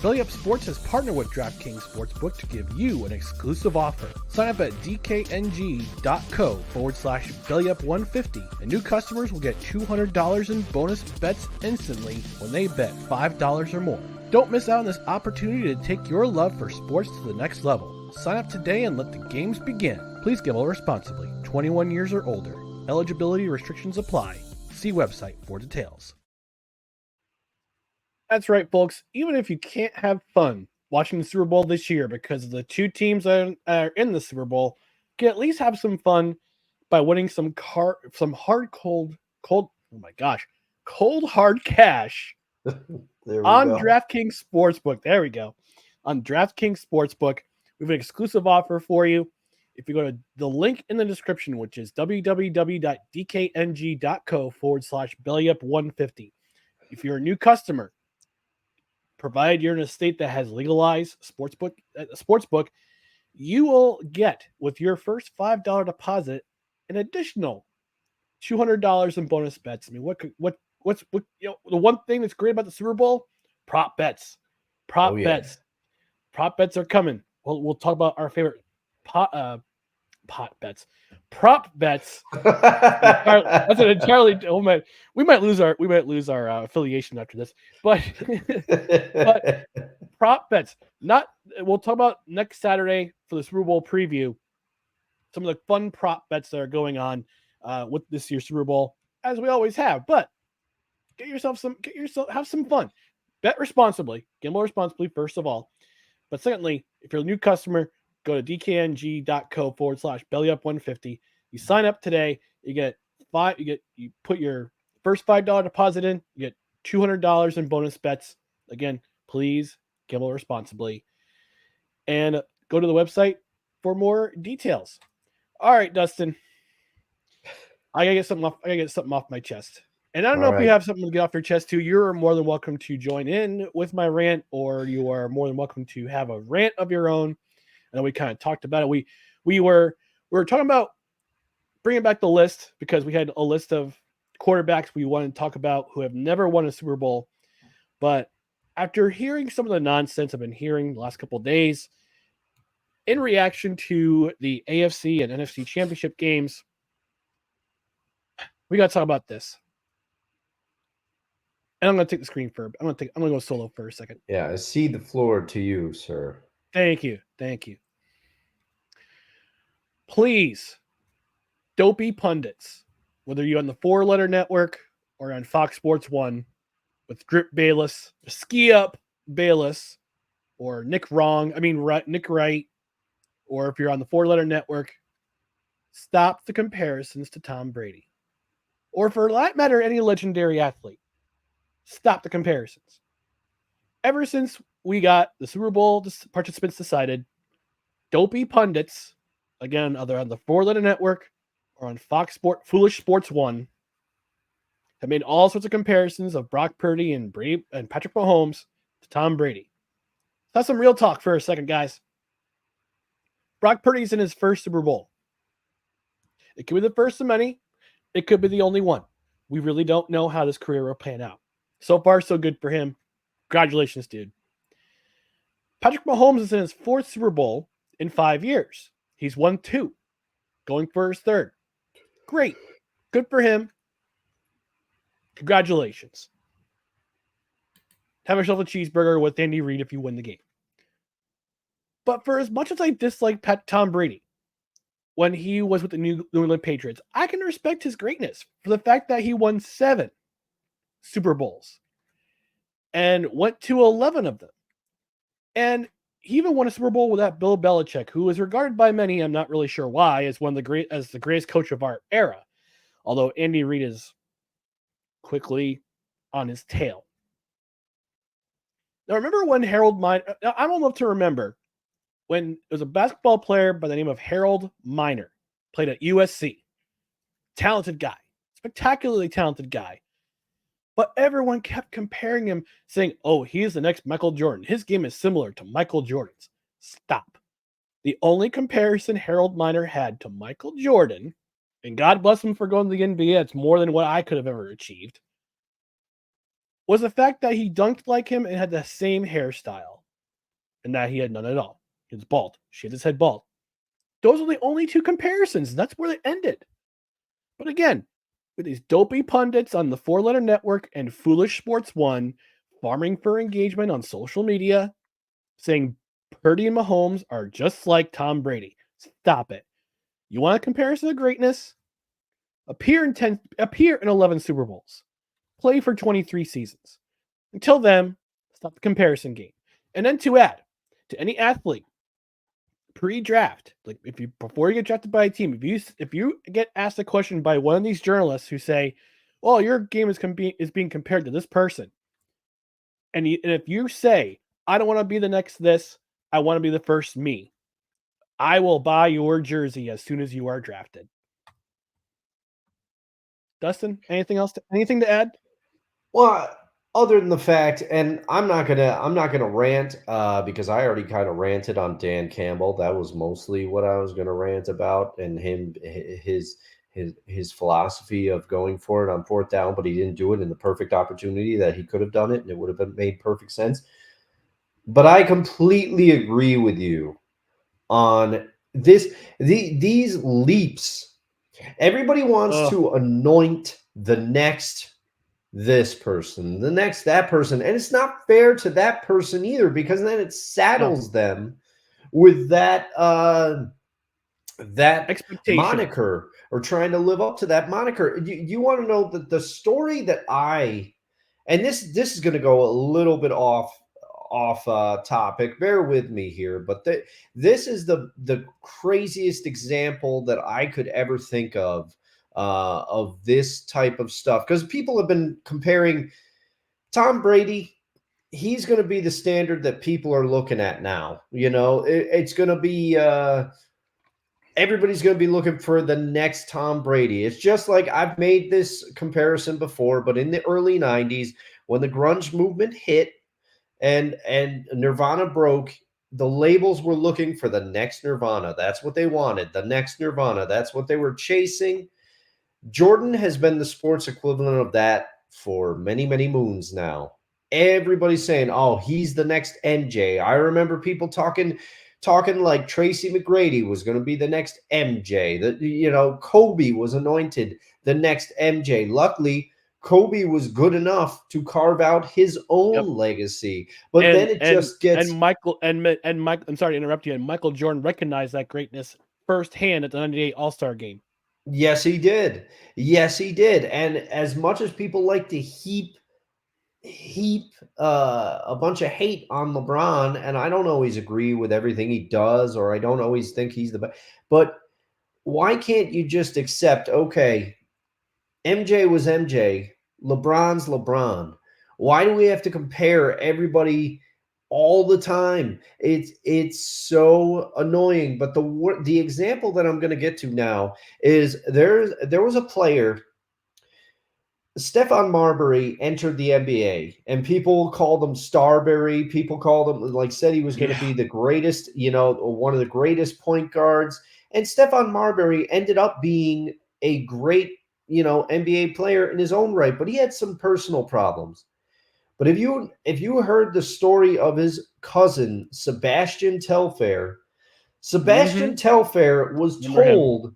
Belly Up Sports has partnered with DraftKings Sportsbook to give you an exclusive offer. Sign up at dkng.co/BellyUp150 and new customers will get $200 in bonus bets instantly when they bet $5 or more. Don't miss out on this opportunity to take your love for sports to the next level. Sign up today and let the games begin. Please gamble responsibly. 21 years or older. Eligibility restrictions apply. See website for details. That's right, folks. Even if you can't have fun watching the Super Bowl this year because of the two teams that are in the Super Bowl, you can at least have some fun by winning some cold hard cash on DraftKings Sportsbook. There we go. On DraftKings Sportsbook, we have an exclusive offer for you. If you go to the link in the description, which is www.dkng.co/BellyUp150. If you're a new customer, provided you're in a state that has legalized sportsbook, you will get, with your first $5 deposit, an additional $200 in bonus bets. I mean, what's the one thing that's great about the Super Bowl? Prop bets. Prop bets are coming. We'll talk about our favorite prop bets. That's an entirely. Oh man, we might lose our affiliation after this. But prop bets. We'll talk about next Saturday for the Super Bowl preview. Some of the fun prop bets that are going on with this year's Super Bowl, as we always have. But have some fun. Bet responsibly. Gamble responsibly, first of all. But secondly, if you're a new customer, go to dkng.co/BellyUp150. You sign up today. You put your first $5 deposit in. You get $200 in bonus bets. Again, please gamble responsibly. And go to the website for more details. All right, Dustin. I gotta get something off my chest. And I don't know if you have something to get off your chest too. You're more than welcome to join in with my rant, or you are more than welcome to have a rant of your own. And we kind of talked about it. We were talking about bringing back the list because we had a list of quarterbacks we wanted to talk about who have never won a Super Bowl. But after hearing some of the nonsense I've been hearing the last couple of days, in reaction to the AFC and NFC championship games, we got to talk about this. And I'm going to take the screen for. I'm going to go solo for a second. Yeah, I cede the floor to you, sir. Thank you. Please, dopey pundits, whether you're on the 4-letter network or on Fox Sports 1 with Drip Bayless, Ski Up Bayless, or Nick Wright, or if you're on the 4-letter network, stop the comparisons to Tom Brady. Or for that matter, any legendary athlete. Stop the comparisons. Ever since we got the Super Bowl participants decided, dopey pundits, again, either on the 4-letter network or on Foolish Sports 1, have made all sorts of comparisons of Brock Purdy and Patrick Mahomes to Tom Brady. Let's have some real talk for a second, guys. Brock Purdy's in his first Super Bowl. It could be the first of many. It could be the only one. We really don't know how this career will pan out. So far, so good for him. Congratulations, dude. Patrick Mahomes is in his 4th Super Bowl in 5 years. He's won 2, going for his 3rd. Great. Good for him. Congratulations. Have yourself a cheeseburger with Andy Reid if you win the game. But for as much as I dislike Tom Brady when he was with the New England Patriots, I can respect his greatness for the fact that he won 7 Super Bowls and went to 11 of them. And he even won a Super Bowl with that Bill Belichick, who is regarded by many, I'm not really sure why, as the greatest coach of our era. Although Andy Reid is quickly on his tail. Now, remember when Harold Miner, I'm old enough to remember when there was a basketball player by the name of Harold Miner, played at USC. Talented guy, spectacularly talented guy. But everyone kept comparing him, saying, oh, he is the next Michael Jordan. His game is similar to Michael Jordan's. Stop. The only comparison Harold Miner had to Michael Jordan, and God bless him for going to the NBA, it's more than what I could have ever achieved, was the fact that he dunked like him and had the same hairstyle, and that he had none at all. He was bald. Shaved his head bald. Those are the only 2 comparisons. And that's where they ended. But again, with these dopey pundits on the 4-letter network and Foolish Sports 1 farming for engagement on social media, saying Purdy and Mahomes are just like Tom Brady. Stop it. You want a comparison of greatness? Appear in 11 Super Bowls. Play for 23 seasons. Until then, stop the comparison game. And then to add, to any athlete, pre-draft, like before you get drafted by a team, if you get asked a question by one of these journalists who say, "Well, your game is being compared to this person," and if you say, "I don't want to be the next this, I want to be the first me," I will buy your jersey as soon as you are drafted. Dustin, anything to add? Well, other than the fact, and I'm not gonna rant because I already kind of ranted on Dan Campbell. That was mostly what I was gonna rant about, and his philosophy of going for it on 4th down, but he didn't do it in the perfect opportunity that he could have done it, and it would have made perfect sense. But I completely agree with you on this. These leaps. Everybody wants to anoint the next this person, the next that person, and it's not fair to that person either, because then it saddles them with that expectation, moniker, or trying to live up to that moniker. You want to know the story that and this is going to go a little bit off topic. Bear with me here, but this is the craziest example that I could ever think of this type of stuff, because people have been comparing Tom Brady. He's going to be the standard that people are looking at now. It's going to be everybody's going to be looking for the next Tom Brady. It's just like I've made this comparison before, but in the early 90s, when the grunge movement hit and Nirvana broke, the labels were looking for the next Nirvana. That's what they wanted, the next Nirvana. That's what they were chasing. Jordan has been the sports equivalent of that for many, many moons now. Everybody's saying, oh, he's the next MJ. I remember people talking talking like Tracy McGrady was going to be the next MJ. That, you know, Kobe was anointed the next MJ. Luckily, Kobe was good enough to carve out his own legacy. But then it just gets Michael. I'm sorry to interrupt you. And Michael Jordan recognized that greatness firsthand at the '98 All-Star game. Yes, he did. Yes, he did. And as much as people like to heap a bunch of hate on LeBron, and I don't always agree with everything he does, or I don't always think he's the best, but why can't you just accept, okay, MJ was MJ, LeBron's LeBron? Why do we have to compare everybody all the time? It's so annoying. But the example that I'm going to get to now is there was a player, Stephon Marbury, entered the NBA, and people called him Starberry. People called him, like, said he was going to be the greatest, you know, one of the greatest point guards. And Stephon Marbury ended up being a great, you know, NBA player in his own right, but he had some personal problems. But if you heard the story of his cousin Sebastian Telfair, Sebastian Telfair was told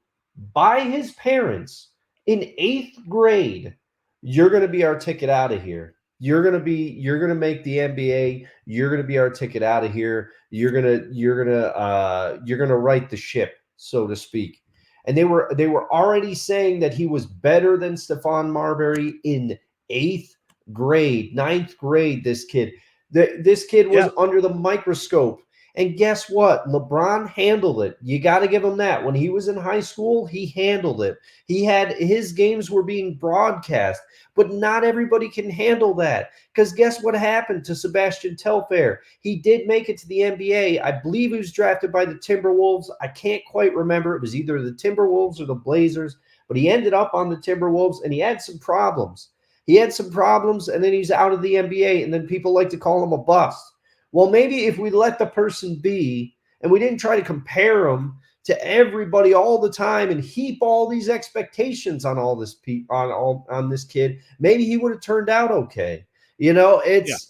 by his parents in 8th grade, you're going to be our ticket out of here. You're going to make the NBA. You're going to be our ticket out of here. You're going to right the ship, so to speak. And they were already saying that he was better than Stephon Marbury in 8th grade, 9th grade. This kid was under the microscope. And guess what? LeBron handled it. You got to give him that. When he was in high school, he handled it. His games were being broadcast, but not everybody can handle that. Because guess what happened to Sebastian Telfair? He did make it to the NBA. I believe he was drafted by the Timberwolves. I can't quite remember. It was either the Timberwolves or the Blazers, but he ended up on the Timberwolves, and he had some problems. And then he's out of the NBA, and then people like to call him a bust. Well, maybe if we let the person be and we didn't try to compare him to everybody all the time and heap all these expectations on all this on this kid, maybe he would have turned out okay. You know, it's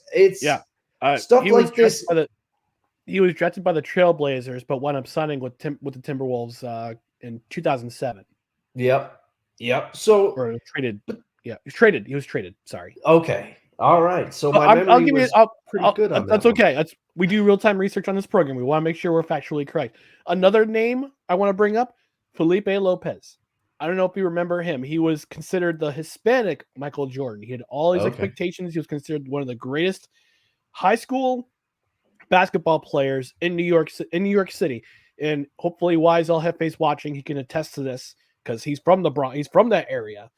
stuff like this. He was drafted by the Trailblazers, but wound up signing with the Timberwolves in 2007. Yep. So or traded. Yeah, he was traded. Sorry. Okay. All right. So my memory was pretty good on that. That's okay. We do real-time research on this program. We want to make sure we're factually correct. Another name I want to bring up, Felipe Lopez. I don't know if you remember him. He was considered the Hispanic Michael Jordan. He had all these expectations. He was considered one of the greatest high school basketball players in New York City. And hopefully Wise El Jefe's watching. He can attest to this because he's from the Bronx. He's from that area.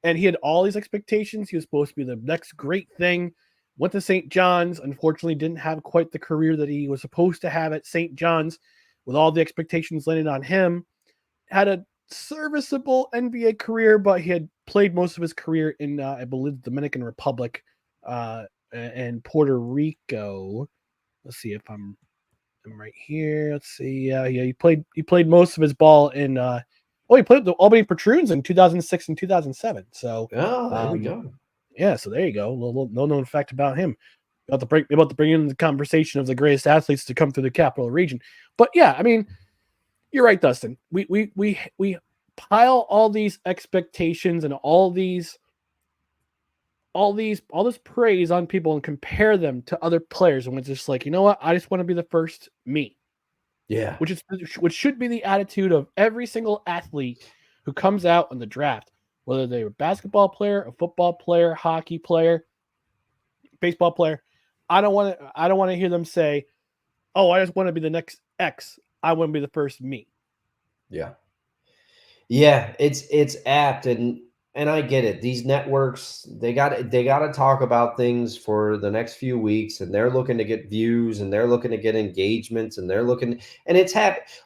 And he had all these expectations. He was supposed to be the next great thing. Went to St. John's. Unfortunately, didn't have quite the career that he was supposed to have at St. John's with all the expectations landed on him. Had a serviceable NBA career, but he had played most of his career in, I believe, the Dominican Republic and Puerto Rico. Let's see if I'm right here. Let's see. He played most of his ball in he played the Albany Patroons in 2006 and 2007. So, there we go. Yeah, so there you go. A little no-known fact about him. About to bring in the conversation of the greatest athletes to come through the capital region. But yeah, I mean, you're right, Dustin. We pile all these expectations and all this praise on people and compare them to other players, and it's just like, you know what? I just want to be the first me. Yeah. Which should be the attitude of every single athlete who comes out in the draft, whether they're a basketball player, a football player, hockey player, baseball player. I don't want to hear them say, "Oh, I just want to be the next X. I want to be the first me." Yeah. Yeah, it's apt, and I get it. These networks, they got to talk about things for the next few weeks, and they're looking to get views, and they're looking to get engagements, and it's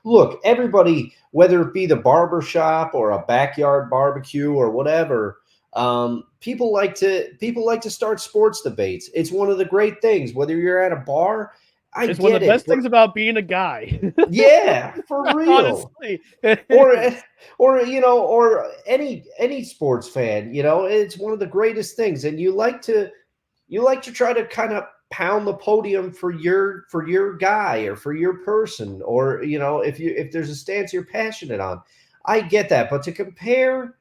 look, everybody, whether it be the barber shop or a backyard barbecue or whatever, people like to start sports debates. It's one of the great things. Whether you're at a bar, it's one of the best things about being a guy. Yeah, for real. Honestly. or any sports fan, it's one of the greatest things. And you like to try to kind of pound the podium for your guy or for your person, or if there's a stance you're passionate on. I get that, but to compare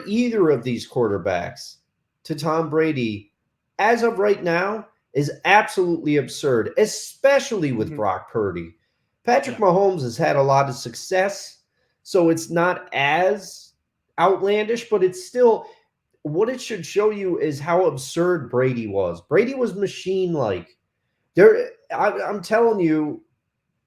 either of these quarterbacks to Tom Brady as of right now is absolutely absurd, especially with Brock Purdy. Patrick Mahomes has had a lot of success, so it's not as outlandish, but it's still, what it should show you is how absurd Brady was. Brady was machine-like. I'm telling you,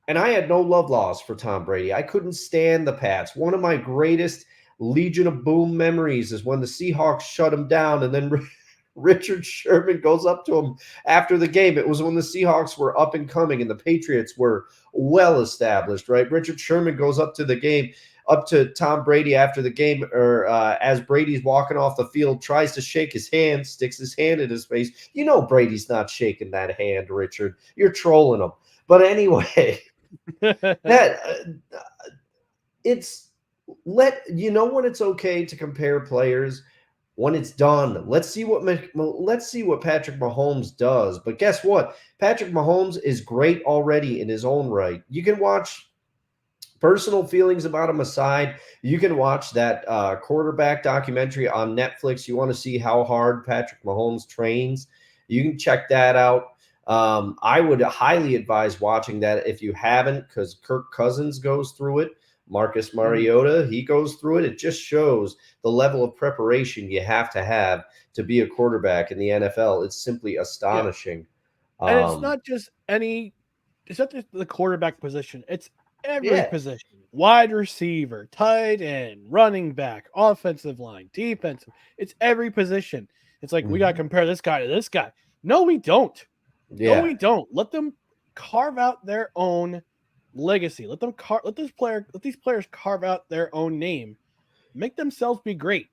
and I had no love lost for Tom Brady. I couldn't stand the Pats. One of my greatest Legion of Boom memories is when the Seahawks shut him down, and then Richard Sherman goes up to him after the game. It was when the Seahawks were up and coming and the Patriots were well established, right? Richard Sherman goes up to Tom Brady after the game, or as Brady's walking off the field, tries to shake his hand, sticks his hand in his face. Brady's not shaking that hand, Richard. You're trolling him. But anyway, when it's okay to compare players when it's done. Let's see what Patrick Mahomes does. But guess what? Patrick Mahomes is great already in his own right. You can watch, personal feelings about him aside, you can watch that quarterback documentary on Netflix. You want to see how hard Patrick Mahomes trains, you can check that out. I would highly advise watching that if you haven't, because Kirk Cousins goes through it. Marcus Mariota, he goes through it. It just shows the level of preparation you have to be a quarterback in the NFL. It's simply astonishing. And it's not just the quarterback position. It's every position. Wide receiver, tight end, running back, offensive line, defensive. It's every position. It's like, we got to compare this guy to this guy. No, we don't. Yeah. No, we don't. Let them carve out their own legacy. Let these players carve out their own name. Make themselves be great.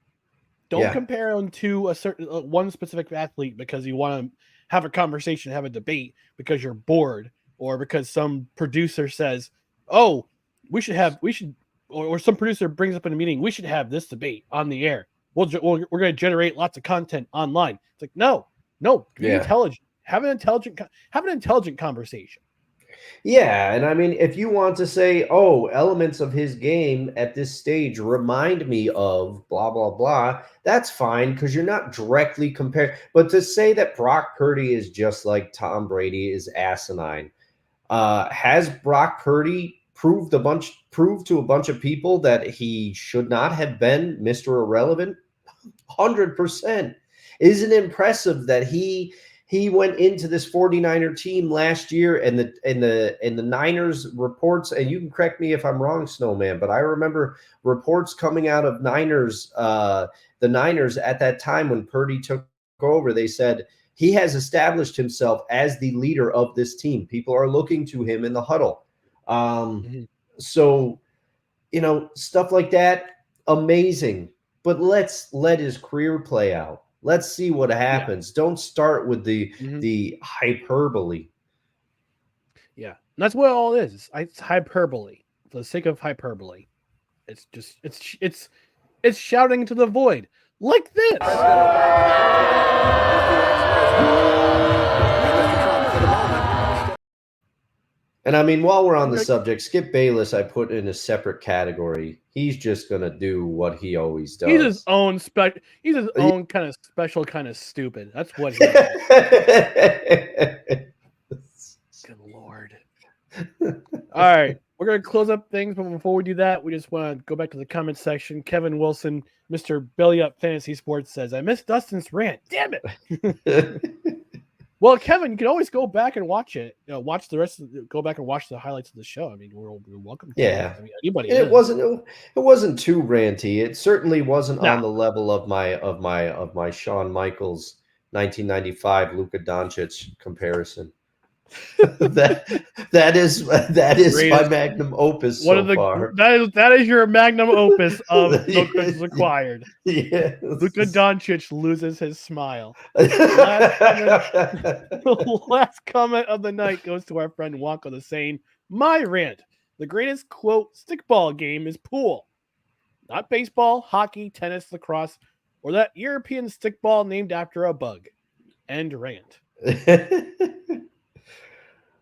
Don't compare them to a certain one specific athlete because you want to have a conversation, have a debate because you're bored, or because some producer says, "Oh, or some producer brings up in a meeting, we should have this debate on the air. We're going to generate lots of content online." It's like, no, be intelligent. Have an intelligent conversation. Yeah, and I mean, if you want to say, oh, elements of his game at this stage remind me of blah, blah, blah, that's fine, because you're not directly comparing. But to say that Brock Purdy is just like Tom Brady is asinine. Has Brock Purdy proved to a bunch of people that he should not have been Mr. Irrelevant? 100%. Isn't it impressive that he went into this 49er team last year, and the Niners reports, and you can correct me if I'm wrong, Snowman, but I remember reports coming out of the Niners at that time when Purdy took over. They said he has established himself as the leader of this team. People are looking to him in the huddle. So, stuff like that, amazing. But let's let his career play out. Let's see what happens. Don't start with the hyperbole. Yeah, and that's what all it is. It's hyperbole for the sake of hyperbole. It's just it's shouting into the void like this. And I mean, while we're on the subject, Skip Bayless, I put in a separate category. He's just gonna do what he always does. He's his own kind of special, kind of stupid. That's what he is. Good Lord. All right, we're gonna close up things, but before we do that, we just want to go back to the comment section. Kevin Wilson, Mr. Belly Up Fantasy Sports, says, "I missed Dustin's rant. Damn it." Well, Kevin, you can always go back and watch it. Watch the rest go back and watch the highlights of the show. I mean, we're welcome to. Yeah. I mean, anybody. It wasn't too ranty. It certainly wasn't on the level of my Shawn Michaels 1995 Luka Doncic comparison. that is my magnum opus so far. That is your magnum opus of No Questions Required. Yeah. Luka Doncic loses his smile. The last comment of the night goes to our friend Wonka, the saying, "My rant. The greatest, quote, stickball game is pool. Not baseball, hockey, tennis, lacrosse, or that European stickball named after a bug." End rant.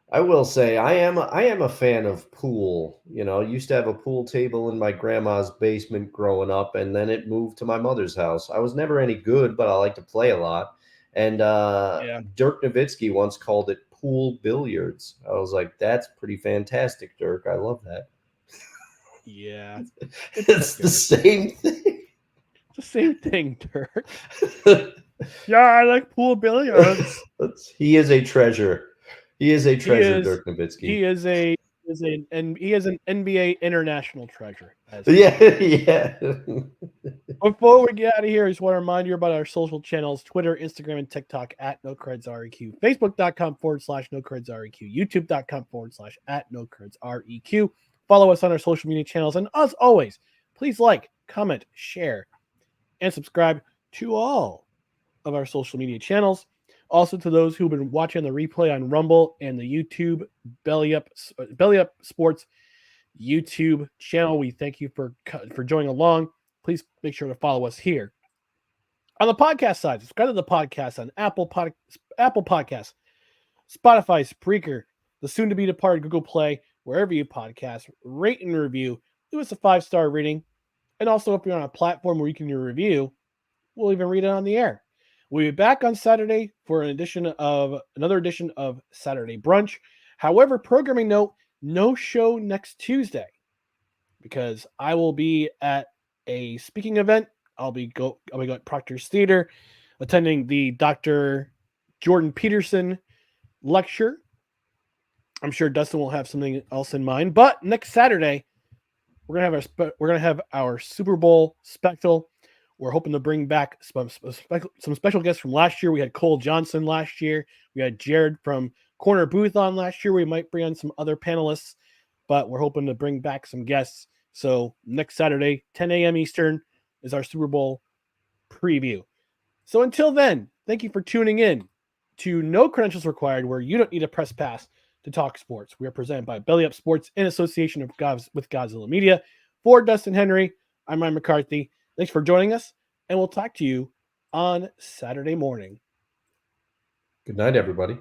I will say I am a fan of pool. Used to have a pool table in my grandma's basement growing up, and then it moved to my mother's house. I was never any good, but I like to play a lot. And Yeah. Dirk Nowitzki once called it pool billiards. I was like, that's pretty fantastic, Dirk. I love that. Yeah. It's the same thing. It's the same thing, Dirk. Yeah, I like pool billiards. He is a treasure. He is a He treasure, is Dirk Nowitzki. he is an NBA international treasure. Yeah, yeah. Before we get out of here, I just want to remind you about our social channels: Twitter, Instagram, and TikTok at NoCredsREQ, Facebook.com/NoCredsREQ, YouTube.com/ at NoCredsREQ. Follow us on our social media channels, and as always, please like, comment, share, and subscribe to all of our social media channels. Also, to those who've been watching the replay on Rumble and the YouTube Belly Up Sports YouTube channel, we thank you for joining along. Please make sure to follow us here on the podcast side. Subscribe to the podcast on Apple Podcasts, Spotify, Spreaker, the soon-to-be departed Google Play, wherever you podcast. Rate and review. Leave us a 5-star rating. And also, if you're on a platform where you can review, we'll even read it on the air. We'll be back on Saturday for another edition of Saturday Brunch. However, programming note, no show next Tuesday because I will be at a speaking event. I'll be going at Proctor's Theater, attending the Dr. Jordan Peterson lecture. I'm sure Dustin will have something else in mind, but next Saturday we're gonna have our Super Bowl special. We're hoping to bring back some special guests from last year. We had Cole Johnson last year. We had Jared from Corner Booth on last year. We might bring on some other panelists, but we're hoping to bring back some guests. So next Saturday, 10 a.m. Eastern, is our Super Bowl preview. So until then, thank you for tuning in to No Credentials Required, where you don't need a press pass to talk sports. We are presented by Belly Up Sports in association with Godzilla Media. For Dustin Henry, I'm Ryan McCarthy. Thanks for joining us, and we'll talk to you on Saturday morning. Good night, everybody.